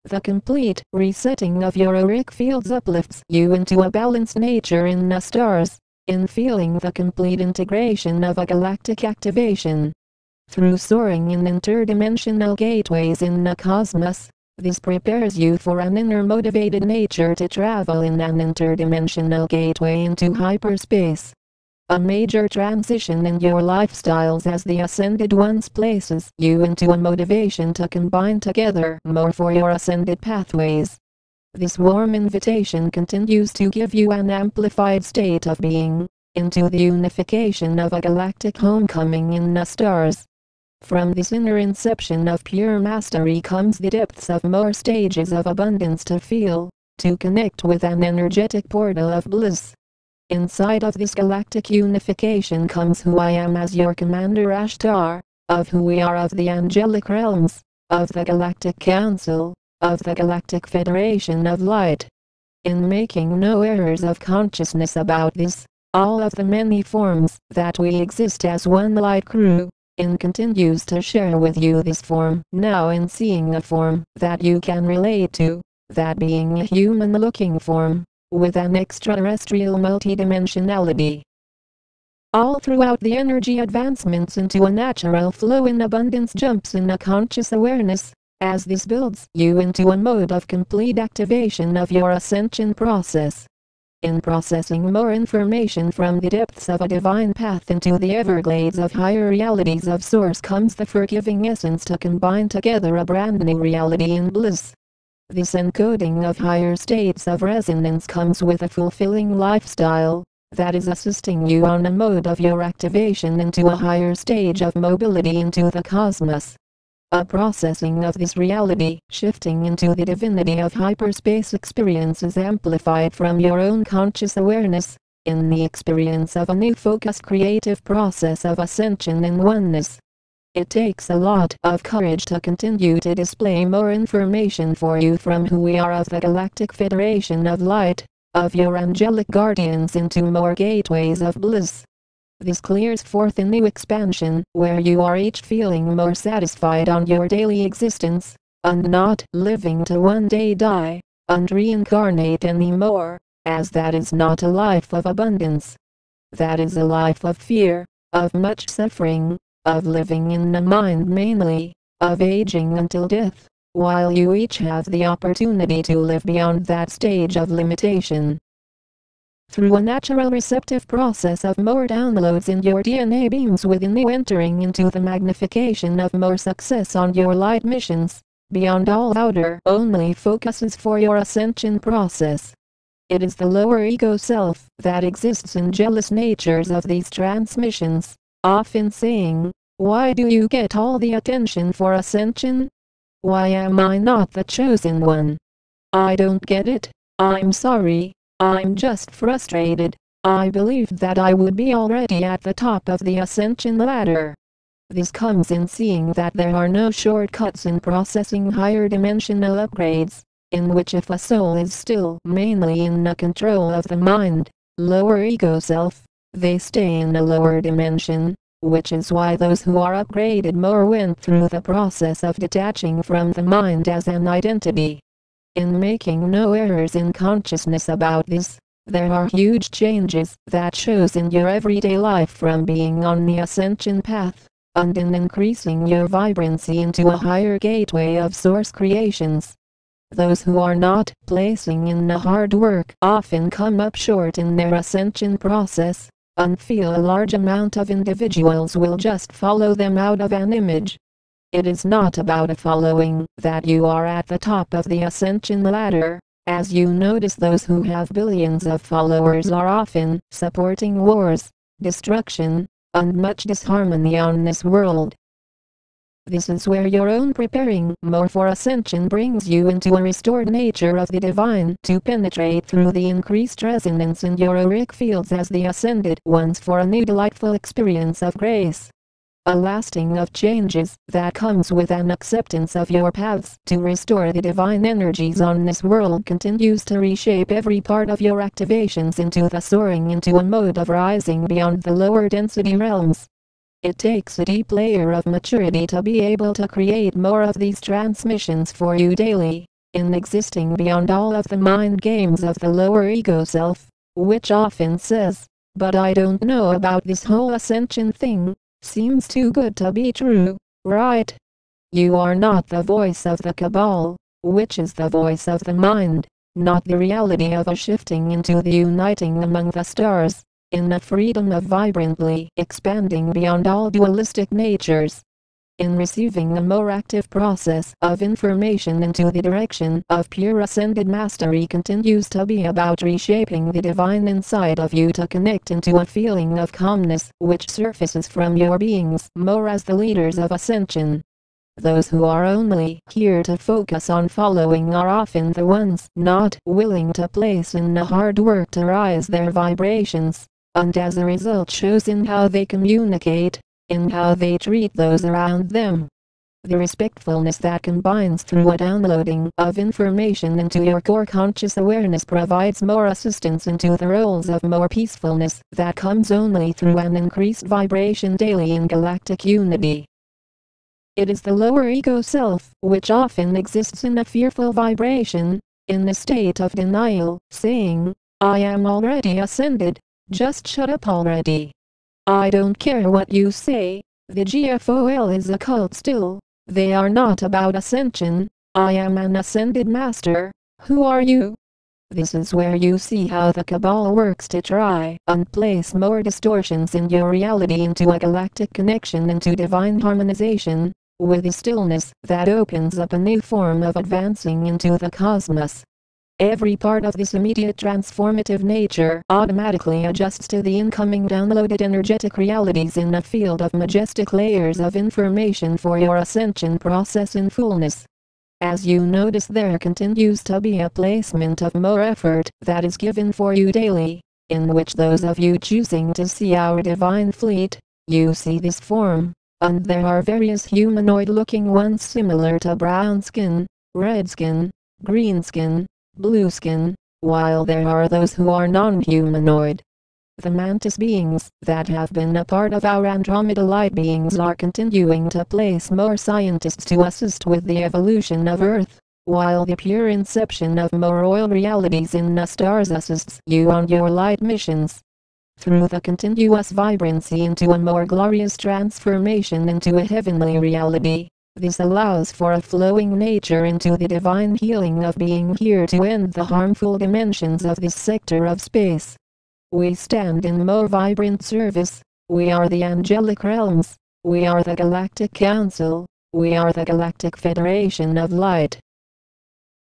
The complete resetting of your auric fields uplifts you into a balanced nature in the stars, in feeling the complete integration of a galactic activation. Through soaring in interdimensional gateways in the cosmos, this prepares you for an inner motivated nature to travel in an interdimensional gateway into hyperspace. A major transition in your lifestyles as the Ascended Ones places you into a motivation to combine together more for your ascended pathways. This warm invitation continues to give you an amplified state of being, into the unification of a galactic homecoming in the stars. From this inner inception of pure mastery comes the depths of more stages of abundance to feel, to connect with an energetic portal of bliss. Inside of this galactic unification comes who I am as your Commander Ashtar, of who we are of the angelic realms, of the Galactic Council, of the Galactic Federation of Light. In making no errors of consciousness about this, all of the many forms that we exist as one light crew, in continues to share with you this form, now in seeing a form that you can relate to, that being a human-looking form, with an extraterrestrial multidimensionality. All throughout the energy advancements into a natural flow in abundance jumps in a conscious awareness, as this builds you into a mode of complete activation of your ascension process. In processing more information from the depths of a divine path into the everglades of higher realities of source comes the forgiving essence to combine together a brand new reality in bliss. This encoding of higher states of resonance comes with a fulfilling lifestyle that is assisting you on a mode of your activation into a higher stage of mobility into the cosmos. A processing of this reality, shifting into the divinity of hyperspace experiences amplified from your own conscious awareness, in the experience of a new focused creative process of ascension and oneness. It takes a lot of courage to continue to display more information for you from who we are of the Galactic Federation of Light, of your angelic guardians into more gateways of bliss. This clears forth a new expansion, where you are each feeling more satisfied on your daily existence, and not living to one day die, and reincarnate anymore, as that is not a life of abundance. That is a life of fear, of much suffering, of living in the mind mainly, of aging until death, while you each have the opportunity to live beyond that stage of limitation. Through a natural receptive process of more downloads in your DNA beams within you entering into the magnification of more success on your light missions, beyond all outer only focuses for your ascension process. It is the lower ego self that exists in jealous natures of these transmissions, often saying, "Why do you get all the attention for ascension? Why am I not the chosen one? I don't get it, I'm sorry, I'm just frustrated, I believed that I would be already at the top of the ascension ladder." This comes in seeing that there are no shortcuts in processing higher dimensional upgrades, in which if a soul is still mainly in the control of the mind, lower ego self, they stay in a lower dimension, which is why those who are upgraded more went through the process of detaching from the mind as an identity. In making no errors in consciousness about this, there are huge changes that shows in your everyday life from being on the ascension path, and in increasing your vibrancy into a higher gateway of source creations. Those who are not placing in the hard work often come up short in their ascension process, and feel a large amount of individuals will just follow them out of an image. It is not about a following that you are at the top of the ascension ladder, as you notice those who have billions of followers are often supporting wars, destruction, and much disharmony on this world. This is where your own preparing more for ascension brings you into a restored nature of the divine to penetrate through the increased resonance in your auric fields as the ascended ones for a new delightful experience of grace. A lasting of changes that comes with an acceptance of your paths to restore the divine energies on this world continues to reshape every part of your activations into the soaring into a mode of rising beyond the lower density realms. It takes a deep layer of maturity to be able to create more of these transmissions for you daily, in existing beyond all of the mind games of the lower ego self, which often says, "But I don't know about this whole ascension thing, seems too good to be true, right?" You are not the voice of the cabal, which is the voice of the mind, not the reality of a shifting into the uniting among the stars, in a freedom of vibrantly expanding beyond all dualistic natures. In receiving a more active process of information into the direction of pure ascended mastery continues to be about reshaping the divine inside of you to connect into a feeling of calmness which surfaces from your beings more as the leaders of ascension. Those who are only here to focus on following are often the ones not willing to place in the hard work to rise their vibrations, and as a result shows in how they communicate, in how they treat those around them. The respectfulness that combines through a downloading of information into your core conscious awareness provides more assistance into the roles of more peacefulness that comes only through an increased vibration daily in galactic unity. It is the lower ego self which often exists in a fearful vibration, in a state of denial, saying, "I am already ascended, just shut up already. I don't care what you say, the GFOL is a cult still, they are not about ascension, I am an ascended master, who are you?" This is where you see how the cabal works to try and place more distortions in your reality into a galactic connection into divine harmonization, with a stillness that opens up a new form of advancing into the cosmos. Every part of this immediate transformative nature automatically adjusts to the incoming downloaded energetic realities in a field of majestic layers of information for your ascension process in fullness. As you notice, there continues to be a placement of more effort that is given for you daily, in which those of you choosing to see our divine fleet, you see this form, and there are various humanoid-looking ones similar to brown skin, red skin, green skin, blue skin, while there are those who are non-humanoid. The mantis beings that have been a part of our Andromeda light beings are continuing to place more scientists to assist with the evolution of Earth, while the pure inception of more royal realities in the stars assists you on your light missions. Through the continuous vibrancy into a more glorious transformation into a heavenly reality, this allows for a flowing nature into the divine healing of being here to end the harmful dimensions of this sector of space. We stand in more vibrant service, we are the angelic realms, we are the Galactic Council, we are the Galactic Federation of Light.